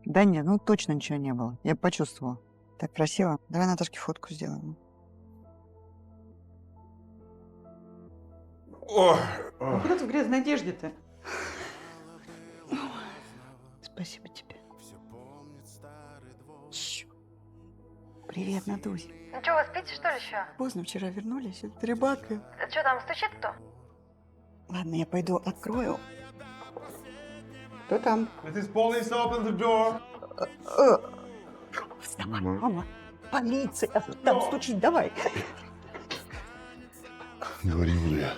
Да нет, ну точно ничего не было. Я почувствовала. Так красиво. Давай Наташке фотку сделаем. Ой, Ну куда ты в грязной одежде-то? Спасибо тебе. Чё? Привет, Надусь. Ну что, вы спите, что ли, еще? Поздно вчера вернулись. Это рыбалка. Что там, стучит кто? Ладно, я пойду открою. Кто там? Mrs. Police, open the door. Вставай, мама. Полиция там стучит, давай. Говори, Юлия.